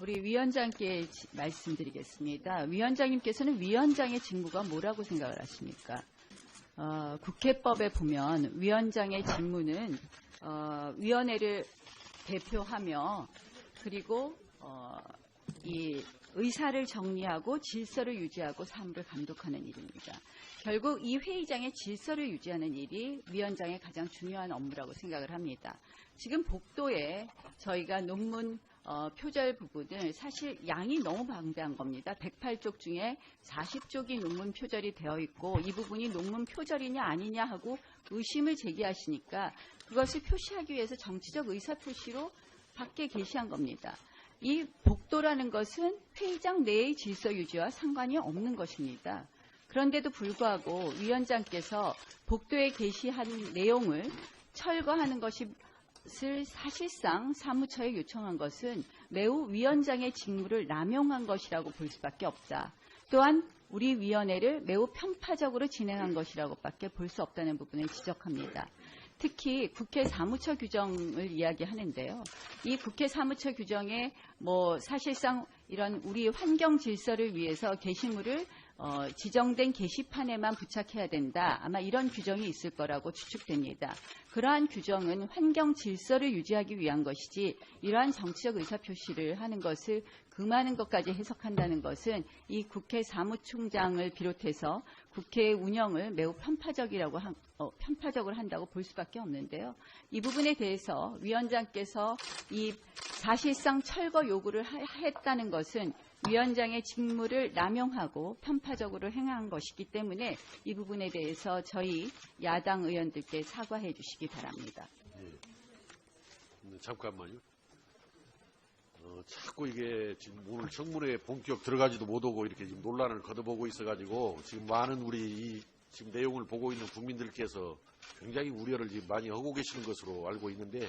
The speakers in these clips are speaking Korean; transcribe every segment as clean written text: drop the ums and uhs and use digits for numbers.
우리 위원장께 말씀드리겠습니다. 위원장님께서는 위원장의 직무가 뭐라고 생각을 하십니까? 국회법에 보면 위원장의 직무는 위원회를 대표하며 그리고 이 의사를 정리하고 질서를 유지하고 사무를 감독하는 일입니다. 결국 이 회의장의 질서를 유지하는 일이 위원장의 가장 중요한 업무라고 생각을 합니다. 지금 복도에 저희가 논문 표절 부분을 사실 양이 너무 방대한 겁니다. 108쪽 중에 40쪽이 논문 표절이 되어 있고 이 부분이 논문 표절이냐 아니냐 하고 의심을 제기하시니까 그것을 표시하기 위해서 정치적 의사표시로 밖에 게시한 겁니다. 이 복도라는 것은 회의장 내의 질서 유지와 상관이 없는 것입니다. 그런데도 불구하고 위원장께서 복도에 게시한 내용을 철거하는 것을 사실상 사무처에 요청한 것은 매우 위원장의 직무를 남용한 것이라고 볼 수밖에 없다. 또한 우리 위원회를 매우 편파적으로 진행한 것이라고밖에 볼 수 없다는 부분을 지적합니다. 특히 국회 사무처 규정을 이야기하는데요. 이 국회 사무처 규정에 사실상 이런 우리 환경 질서를 위해서 게시물을 지정된 게시판에만 부착해야 된다. 아마 이런 규정이 있을 거라고 추측됩니다. 그러한 규정은 환경 질서를 유지하기 위한 것이지 이러한 정치적 의사표시를 하는 것을 금하는 것까지 해석한다는 것은 이 국회 사무총장을 비롯해서 국회의 운영을 매우 편파적으로 한다고 볼 수밖에 없는데요. 이 부분에 대해서 위원장께서 이 사실상 철거 요구를 했다는 것은 위원장의 직무를 남용하고 편파적으로 행한 것이기 때문에 이 부분에 대해서 저희 야당 의원들께 사과해 주시기 바랍니다. 네. 잠깐만요. 자꾸 이게 지금 오늘 청문회에 본격 들어가지도 못하고 이렇게 지금 논란을 거둬보고 있어가지고 지금 많은 우리 지금 내용을 보고 있는 국민들께서 굉장히 우려를 지금 많이 하고 계시는 것으로 알고 있는데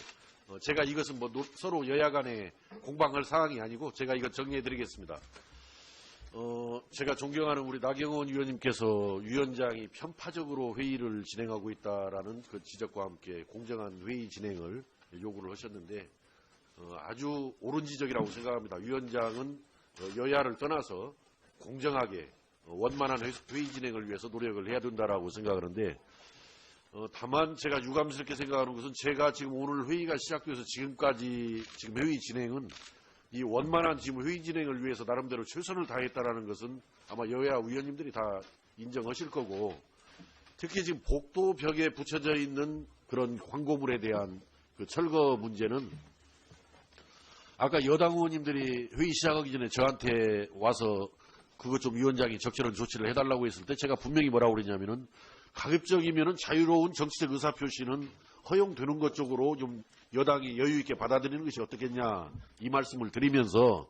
제가 이것은 서로 여야 간에 공방할 사항이 아니고 제가 이거 정리해 드리겠습니다. 제가 존경하는 우리 나경원 위원님께서 위원장이 편파적으로 회의를 진행하고 있다라는 그 지적과 함께 공정한 회의 진행을 요구를 하셨는데 아주 옳은 지적이라고 생각합니다. 위원장은 여야를 떠나서 공정하게 원만한 회의 진행을 위해서 노력을 해야 된다라고 생각하는데 다만 제가 유감스럽게 생각하는 것은 제가 지금 오늘 회의가 시작돼서 지금까지 지금 회의 진행은 이 원만한 지금 회의 진행을 위해서 나름대로 최선을 다했다라는 것은 아마 여야 위원님들이 다 인정하실 거고 특히 지금 복도 벽에 붙여져 있는 그런 광고물에 대한 그 철거 문제는 아까 여당 의원님들이 회의 시작하기 전에 저한테 와서 그것 좀 위원장이 적절한 조치를 해달라고 했을 때 제가 분명히 뭐라고 그랬냐면은 가급적이면은 자유로운 정치적 의사표시는 허용되는 것 쪽으로 좀 여당이 여유 있게 받아들이는 것이 어떻겠냐 이 말씀을 드리면서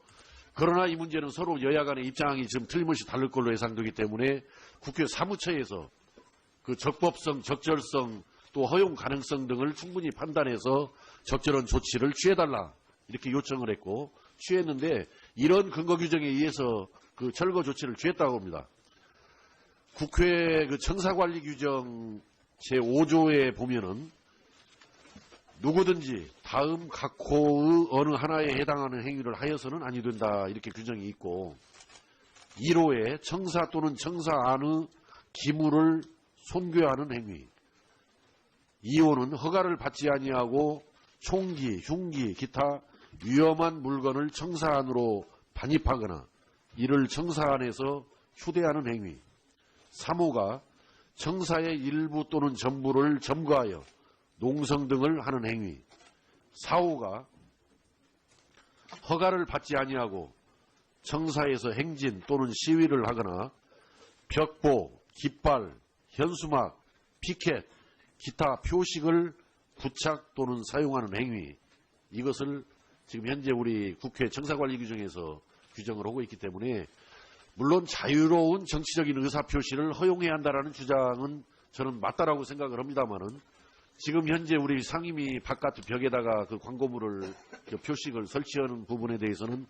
그러나 이 문제는 서로 여야 간의 입장이 지금 틀림없이 다를 걸로 예상되기 때문에 국회 사무처에서 그 적법성, 적절성 또 허용 가능성 등을 충분히 판단해서 적절한 조치를 취해달라 이렇게 요청을 했고 취했는데 이런 근거 규정에 의해서 그 철거 조치를 취했다고 합니다. 국회 그 청사관리 규정 제5조에 보면은 누구든지 다음 각 호의 어느 하나에 해당하는 행위를 하여서는 아니 된다 이렇게 규정이 있고 1호에 청사 또는 청사 안의 기물을 손괴하는 행위 2호는 허가를 받지 아니하고 총기, 흉기, 기타 위험한 물건을 청사 안으로 반입하거나 이를 청사 안에서 휴대하는 행위 3호가 청사의 일부 또는 전부를 점거하여 농성 등을 하는 행위 4호가 허가를 받지 아니하고 청사에서 행진 또는 시위를 하거나 벽보, 깃발, 현수막, 피켓, 기타 표식을 부착 또는 사용하는 행위 이것을 지금 현재 우리 국회 청사관리 규정에서 규정을 하고 있기 때문에 물론 자유로운 정치적인 의사표시를 허용해야 한다는 주장은 저는 맞다라고 생각을 합니다만은 지금 현재 우리 상임위 바깥 벽에다가 그 광고물을 그 표식을 설치하는 부분에 대해서는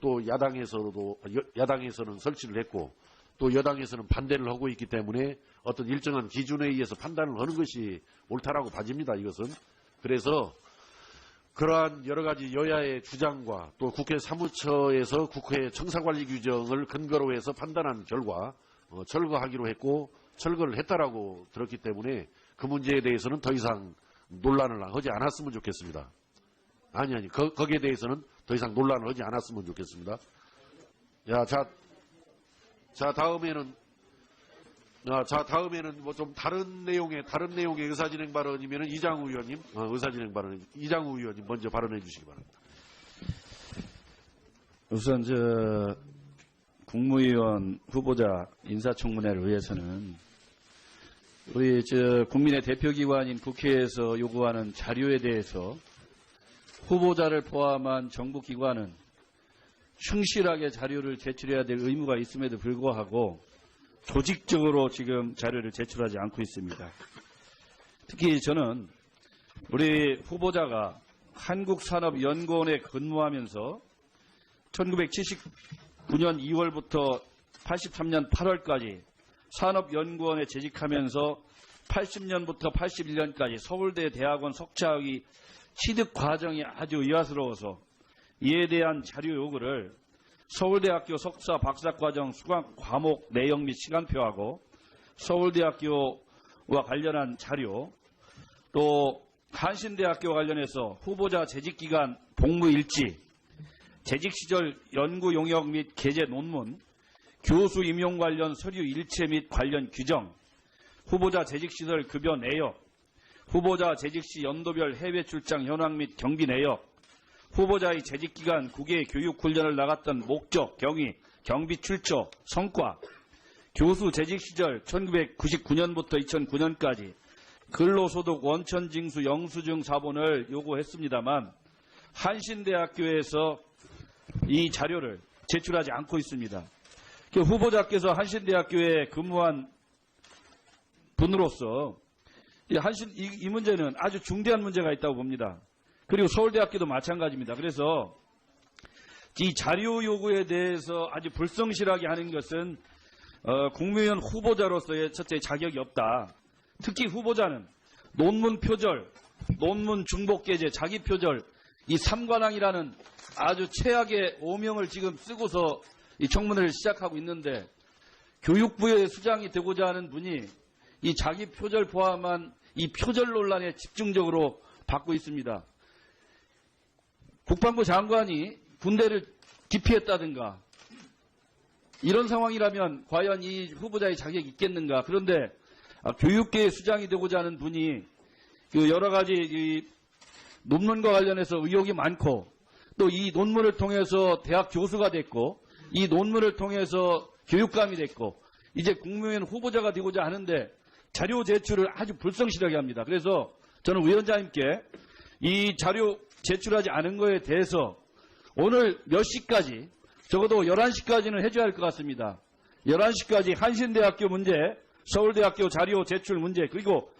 또 야당에서는 설치를 했고 또 여당에서는 반대를 하고 있기 때문에 어떤 일정한 기준에 의해서 판단을 하는 것이 옳다라고 봐집니다. 이것은 그래서 그러한 여러 가지 여야의 주장과 또 국회 사무처에서 국회 청사관리 규정을 근거로 해서 판단한 결과 철거하기로 했고 철거를 했다라고 들었기 때문에 그 문제에 대해서는 더 이상 논란을 하지 않았으면 좋겠습니다. 거기에 대해서는 더 이상 논란을 하지 않았으면 좋겠습니다. 다음에는 뭐 좀 다른 내용의 의사진행 발언이면은 이장우 의원님, 이장우 의원님 먼저 발언해 주시기 바랍니다. 우선 국무위원 후보자 인사청문회를 위해서는 우리 국민의 대표기관인 국회에서 요구하는 자료에 대해서 후보자를 포함한 정부기관은 충실하게 자료를 제출해야 될 의무가 있음에도 불구하고 조직적으로 지금 자료를 제출하지 않고 있습니다. 특히 저는 우리 후보자가 한국산업연구원에 근무하면서 1979년 2월부터 83년 8월까지 산업연구원에 재직하면서 80년부터 81년까지 서울대 대학원 석차학위 취득 과정이 아주 의아스러워서 이에 대한 자료 요구를 서울대학교 석사 박사과정 수강 과목 내용 및 시간표하고 서울대학교와 관련한 자료, 또 한신대학교 관련해서 후보자 재직기간 복무일지, 재직시절 연구 용역 및 게재 논문, 교수 임용 관련 서류 일체 및 관련 규정, 후보자 재직시설 급여 내역, 후보자 재직시 연도별 해외 출장 현황 및 경비 내역, 후보자의 재직기간 국외 교육훈련을 나갔던 목적, 경위, 경비 출처, 성과, 교수 재직시절 1999년부터 2009년까지 근로소득 원천징수 영수증 사본을 요구했습니다만 한신대학교에서 이 자료를 제출하지 않고 있습니다. 후보자께서 한신대학교에 근무한 분으로서 이 문제는 아주 중대한 문제가 있다고 봅니다. 그리고 서울대학교도 마찬가지입니다. 그래서 이 자료 요구에 대해서 아주 불성실하게 하는 것은 국무위원 후보자로서의 첫째 자격이 없다. 특히 후보자는 논문 표절, 논문 중복 게재, 자기 표절, 이 삼관왕이라는 아주 최악의 오명을 지금 쓰고서 이 청문회를 시작하고 있는데 교육부의 수장이 되고자 하는 분이 이 자기 표절 포함한 이 표절 논란에 집중적으로 받고 있습니다. 국방부 장관이 군대를 기피했다든가 이런 상황이라면 과연 이 후보자의 자격이 있겠는가. 그런데 교육계의 수장이 되고자 하는 분이 여러 가지 논문과 관련해서 의혹이 많고 또 이 논문을 통해서 대학 교수가 됐고 이 논문을 통해서 교육감이 됐고 이제 국무위원 후보자가 되고자 하는데 자료 제출을 아주 불성실하게 합니다. 그래서 저는 위원장님께 이 자료 제출하지 않은 거에 대해서 오늘 몇 시까지 적어도 11시까지는 해줘야 할 것 같습니다. 11시까지 한신대학교 문제, 서울대학교 자료 제출 문제, 그리고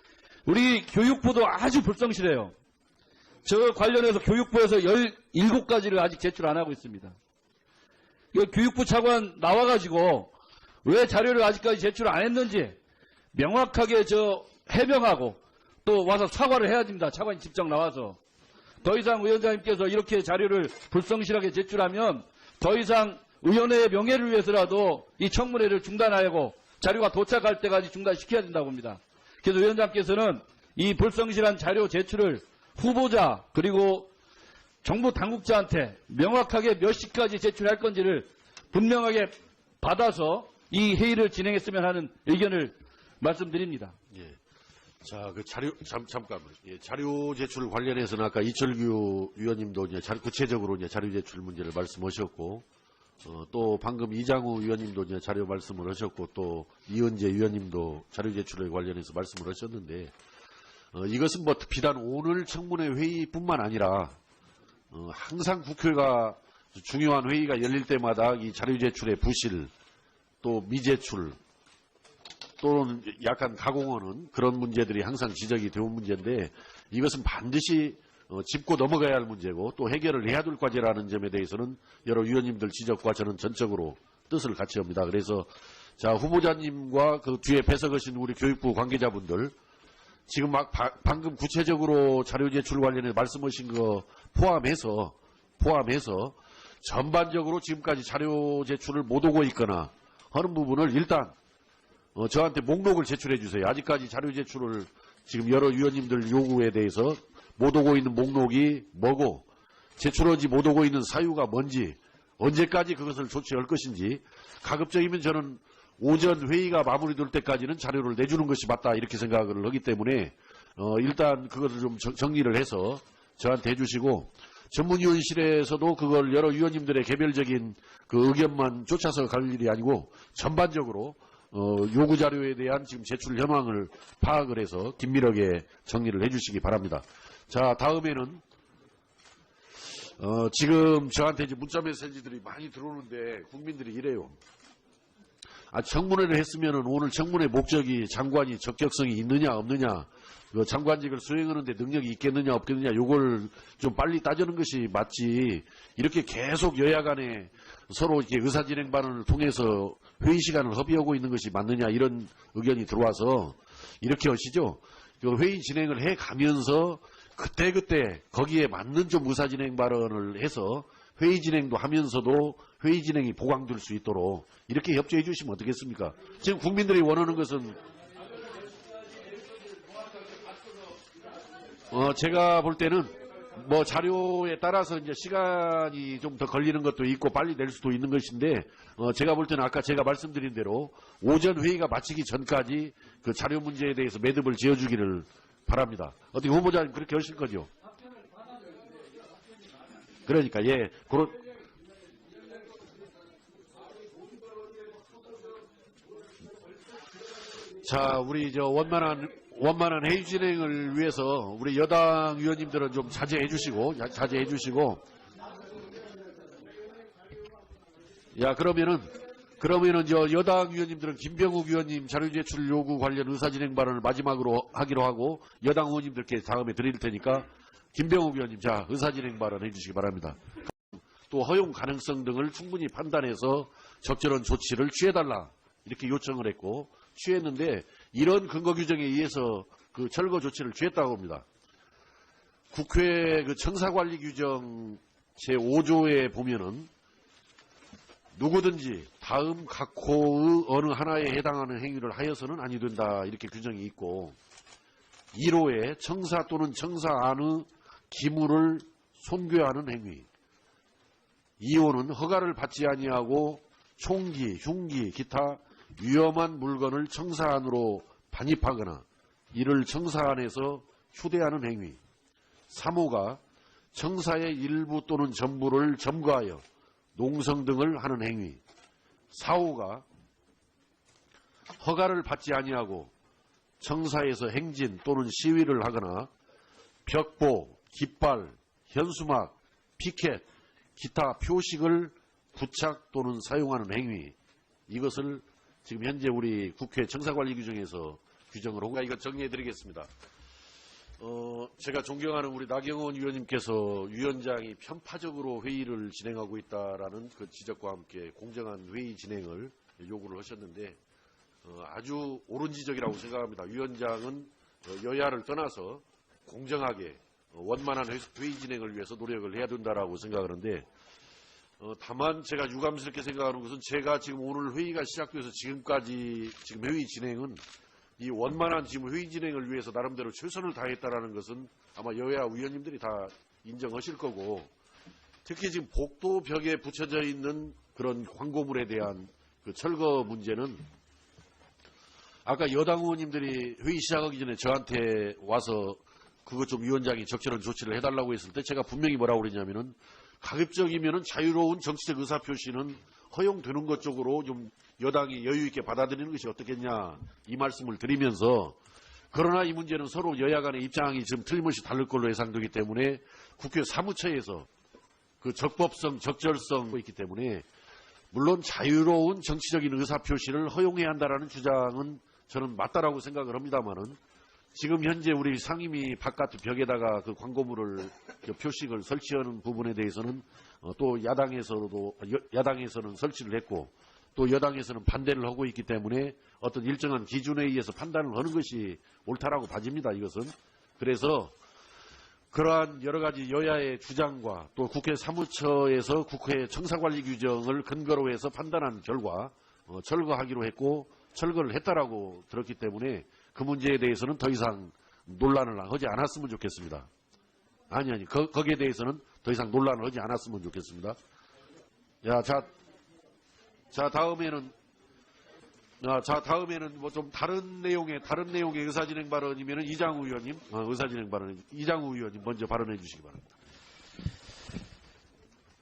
우리 교육부도 아주 불성실해요. 저 관련해서 교육부에서 17가지를 아직 제출 안 하고 있습니다. 교육부 차관 나와가지고 왜 자료를 아직까지 제출 안 했는지 명확하게 해명하고 또 와서 사과를 해야 됩니다. 차관이 직접 나와서. 더 이상 위원장님께서 이렇게 자료를 불성실하게 제출하면 더 이상 의원회의 명예를 위해서라도 이 청문회를 중단하고 자료가 도착할 때까지 중단시켜야 된다고 봅니다. 그래서 위원장께서는 이 불성실한 자료 제출을 후보자 그리고 정부 당국자한테 명확하게 몇 시까지 제출할 건지를 분명하게 받아서 이 회의를 진행했으면 하는 의견을 말씀드립니다. 예. 자, 잠깐만. 예, 자료 제출 관련해서는 아까 이철규 위원님도 구체적으로 자료 제출 문제를 말씀하셨고, 또 방금 이장우 위원님도 자료 말씀을 하셨고, 또 이은재 위원님도 자료 제출에 관련해서 말씀을 하셨는데, 이것은 뭐 비단 오늘 청문회 회의뿐만 아니라, 항상 국회가 중요한 회의가 열릴 때마다 이 자료 제출의 부실, 또 미제출, 또는 약간 가공하는 그런 문제들이 항상 지적이 되온 문제인데 이것은 반드시 짚고 넘어가야 할 문제고 또 해결을 해야 될 과제라는 점에 대해서는 여러 위원님들 지적과 저는 전적으로 뜻을 같이 합니다. 그래서 자 후보자님과 그 뒤에 배석하신 우리 교육부 관계자분들 지금 방금 구체적으로 자료 제출 관련해 말씀하신 거 포함해서 전반적으로 지금까지 자료 제출을 못 오고 있거나 하는 부분을 일단 저한테 목록을 제출해 주세요. 아직까지 자료 제출을 지금 여러 위원님들 요구에 대해서 못 오고 있는 목록이 뭐고 제출하지 못 오고 있는 사유가 뭔지 언제까지 그것을 조치할 것인지 가급적이면 저는 오전 회의가 마무리될 때까지는 자료를 내주는 것이 맞다 이렇게 생각을 하기 때문에 일단 그것을 좀 정리를 해서 저한테 해주시고 전문위원실에서도 그걸 여러 위원님들의 개별적인 그 의견만 쫓아서 갈 일이 아니고 전반적으로 요구 자료에 대한 지금 제출 현황을 파악을 해서 긴밀하게 정리를 해주시기 바랍니다. 자, 다음에는 지금 저한테 이제 문자 메시지들이 많이 들어오는데 국민들이 이래요. 청문회를 했으면은 오늘 청문회 목적이 장관이 적격성이 있느냐 없느냐, 그 장관직을 수행하는데 능력이 있겠느냐 없겠느냐, 요걸 좀 빨리 따지는 것이 맞지. 이렇게 계속 여야 간에 서로 이렇게 의사진행 발언을 통해서 회의 시간을 허비하고 있는 것이 맞느냐 이런 의견이 들어와서 이렇게 하시죠. 그 회의 진행을 해 가면서 그때그때 거기에 맞는 좀 의사진행 발언을 해서 회의 진행도 하면서도 회의 진행이 보강될 수 있도록 이렇게 협조해 주시면 어떻겠습니까? 지금 국민들이 원하는 것은 제가 볼 때는 뭐 자료에 따라서 이제 시간이 좀 더 걸리는 것도 있고 빨리 낼 수도 있는 것인데 제가 볼 때는 아까 제가 말씀드린 대로 오전 회의가 마치기 전까지 그 자료 문제에 대해서 매듭을 지어주기를 바랍니다. 어떻게 후보자님 그렇게 하실 거죠? 그러니까 예, 자, 우리 저 원만한 회의 진행을 위해서 우리 여당 위원님들은 좀 자제해 주시고, 야, 그러면은 저 여당 위원님들은 김병욱 위원님 자료 제출 요구 관련 의사진행 발언을 마지막으로 하기로 하고 여당 의원님들께 다음에 드릴 테니까 김병욱 위원님, 자, 의사진행 발언 해주시기 바랍니다. 또 허용 가능성 등을 충분히 판단해서 적절한 조치를 취해달라 이렇게 요청을 했고 취했는데 이런 근거 규정에 의해서 그 철거 조치를 취했다고 합니다. 국회 그 청사관리 규정 제5조에 보면은 누구든지 다음 각 호의 어느 하나에 해당하는 행위를 하여서는 아니 된다 이렇게 규정이 있고 1호에 청사 또는 청사 안의 기물을 손괴하는 행위, 2호는 허가를 받지 아니하고 총기, 흉기, 기타 위험한 물건을 청사 안으로 반입하거나 이를 청사 안에서 휴대하는 행위, 3호가 청사의 일부 또는 전부를 점거하여 농성 등을 하는 행위, 4호가 허가를 받지 아니하고 청사에서 행진 또는 시위를 하거나 벽보, 깃발, 현수막, 피켓, 기타 표식을 부착 또는 사용하는 행위, 이것을 지금 현재 우리 국회 청사관리 규정에서 규정을 하고 이거 정리해드리겠습니다. 제가 존경하는 우리 나경원 위원님께서 위원장이 편파적으로 회의를 진행하고 있다라는 그 지적과 함께 공정한 회의 진행을 요구를 하셨는데 아주 옳은 지적이라고 생각합니다. 위원장은 여야를 떠나서 공정하게 원만한 회의 진행을 위해서 노력을 해야 된다라고 생각하는데 다만 제가 유감스럽게 생각하는 것은 제가 지금 오늘 회의가 시작돼서 지금까지 지금 회의 진행은 이 원만한 지금 회의 진행을 위해서 나름대로 최선을 다했다라는 것은 아마 여야 위원님들이 다 인정하실 거고 특히 지금 복도 벽에 붙여져 있는 그런 광고물에 대한 그 철거 문제는 아까 여당 의원님들이 회의 시작하기 전에 저한테 와서 그것 좀 위원장이 적절한 조치를 해달라고 했을 때 제가 분명히 뭐라고 그랬냐면은 가급적이면은 자유로운 정치적 의사표시는 허용되는 것 쪽으로 좀 여당이 여유 있게 받아들이는 것이 어떻겠냐 이 말씀을 드리면서 그러나 이 문제는 서로 여야 간의 입장이 지금 틀림없이 다를 걸로 예상되기 때문에 국회 사무처에서 그 적법성, 적절성 있기 때문에 물론 자유로운 정치적인 의사표시를 허용해야 한다라는 주장은 저는 맞다라고 생각을 합니다만은 지금 현재 우리 상임위 바깥 벽에다가 그 광고물을 표식을 설치하는 부분에 대해서는 또 야당에서는 설치를 했고 또 여당에서는 반대를 하고 있기 때문에 어떤 일정한 기준에 의해서 판단을 하는 것이 옳다라고 봐집니다. 이것은. 그래서 그러한 여러 가지 여야의 주장과 또 국회 사무처에서 국회 청사관리 규정을 근거로 해서 판단한 결과 철거하기로 했고 철거를 했다라고 들었기 때문에 그 문제에 대해서는 더 이상 논란을 하지 않았으면 좋겠습니다. 아니 거기에 대해서는 더 이상 논란을 하지 않았으면 좋겠습니다. 다음에는 뭐 좀 다른 내용의 의사진행 발언이면은 이장우 의원님 이장우 의원님 먼저 발언해 주시기 바랍니다.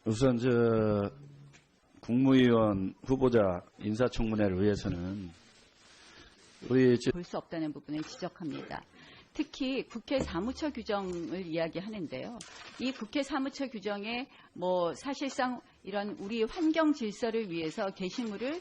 우선 국무위원 후보자 인사청문회를 위해서는 볼 수 없다는 부분을 지적합니다. 특히 국회 사무처 규정을 이야기하는데요. 이 국회 사무처 규정에 사실상 이런 우리 환경 질서를 위해서 게시물을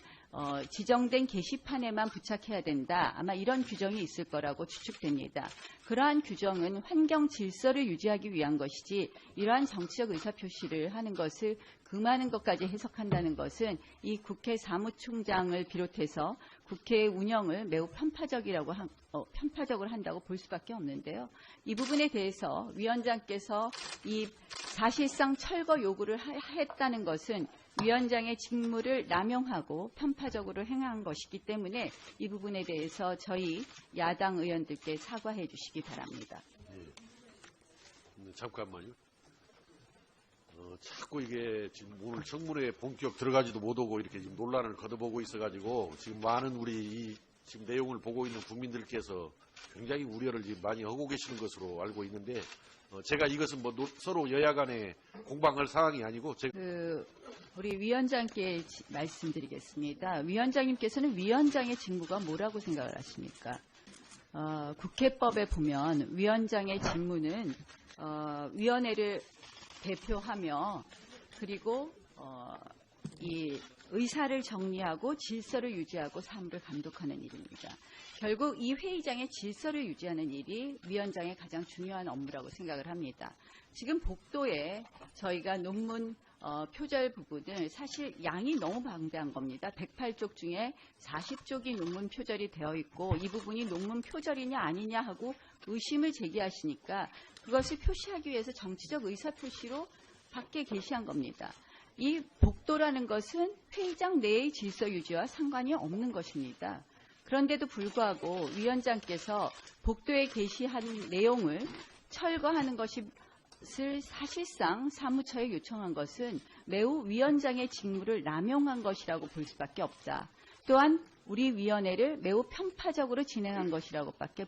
지정된 게시판에만 부착해야 된다. 아마 이런 규정이 있을 거라고 추측됩니다. 그러한 규정은 환경 질서를 유지하기 위한 것이지 이러한 정치적 의사표시를 하는 것을 금하는 것까지 해석한다는 것은 이 국회 사무총장을 비롯해서 국회의 운영을 매우 편파적으로 한다고 볼 수밖에 없는데요. 이 부분에 대해서 위원장께서 이 사실상 철거 요구를 했다는 것은 위원장의 직무를 남용하고 편파적으로 행한 것이기 때문에 이 부분에 대해서 저희 야당 의원들께 사과해 주시기 바랍니다. 잠깐만요. 자꾸 이게 지금 오늘 청문회에 본격 들어가지도 못하고 이렇게 지금 논란을 거듭오고 있어가지고 지금 많은 우리 지금 내용을 보고 있는 국민들께서 굉장히 우려를 지금 많이 하고 계시는 것으로 알고 있는데 제가 이것은 서로 여야 간에 공방할 사항이 아니고 우리 위원장께 말씀드리겠습니다. 위원장님께서는 위원장의 직무가 뭐라고 생각을 하십니까? 국회법에 보면 위원장의 직무는 위원회를 대표하며 그리고 이 의사를 정리하고 질서를 유지하고 사무를 감독하는 일입니다. 결국 이 회의장의 질서를 유지하는 일이 위원장의 가장 중요한 업무라고 생각을 합니다. 지금 복도에 저희가 논문 표절 부분을 사실 양이 너무 방대한 겁니다. 108쪽 중에 40쪽이 논문 표절이 되어 있고 이 부분이 논문 표절이냐 아니냐 하고 의심을 제기하시니까 그것을 표시하기 위해서 정치적 의사표시로 밖에 게시한 겁니다. 이 복도라는 것은 회의장 내의 질서 유지와 상관이 없는 것입니다. 그런데도 불구하고 위원장께서 복도에 게시한 내용을 철거하는 것을 사실상 사무처에 요청한 것은 매우 위원장의 직무를 남용한 것이라고 볼 수밖에 없다. 또한 우리 위원회를 매우 편파적으로 진행한 것이라고밖에